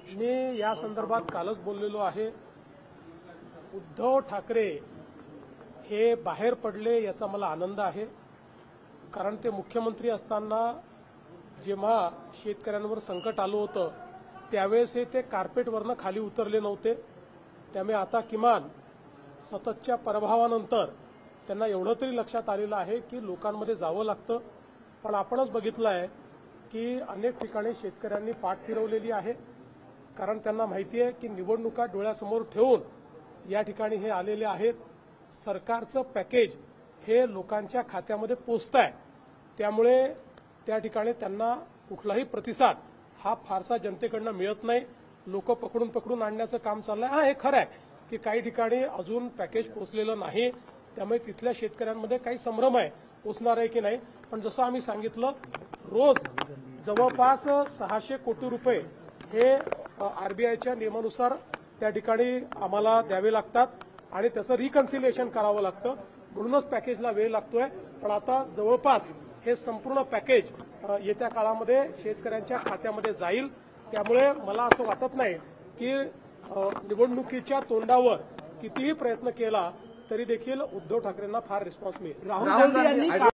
मी या संदर्भात कालच बोललेलो आहे। उद्धव ठाकरे हे बाहेर पडले याचा मला आनंद आहे, कारण ते मुख्यमंत्री असताना जेव्हा शेतकऱ्यांवर संकट आलं होतं त्यावेळेस ते कार्पेटवरनं खाली उतरले नव्हते। त्यामुळे आता किमान सततच्या पराभवानंतर त्यांना एवढं तरी लक्षात आलेलं आहे की लोकांमध्ये जावं लागतं। पण आपणच बघितलं आहे की अनेक ठिकाणी शेतकऱ्यांनी पाठ फिरवलेली आहे, कारण त्यांना माहिती आहे की निवडणुका डोळ्यासमोर ठेवून या ठिकाणी हे आलेले आहेत। सरकारचं पॅकेज हे लोकांच्या खात्यामध्ये पोहोचतंय, त्यामुळे त्या ठिकाणी त्यांना कुठलाही प्रतिसाद हा फारसा जनतेकडनं मिळत नाही। लोक पकडून आणण्याचं काम चाललंय। हे खरं आहे की काही ठिकाणी अजून पॅकेज पोहोचलेलं नाही, त्यामुळे तिथल्या शेतकऱ्यांमध्ये काही संभ्रम आहे पोहोचणार आहे की नाही। पण जसं आम्ही सांगितलं, रोज जवळपास 600 कोटी रुपये हे आरबीआयच्या नियमानुसार त्या ठिकाणी आम्हाला द्यावे लागतात आणि त्याचं रिकन्सिलिएशन करावं लागतं, म्हणूनच पॅकेजला वेळ लागतोय। पण आता जवळपास हे संपूर्ण पॅकेज येत्या काळामध्ये शेतकऱ्यांच्या खात्यामध्ये जाईल। त्यामुळे मला असं वाटत नाही की निवडणुकीच्या तोंडावर कितीही प्रयत्न केला तरी देखील उद्धव ठाकरेंना फार रिस्पॉन्स मिळेल। राहुल गांधी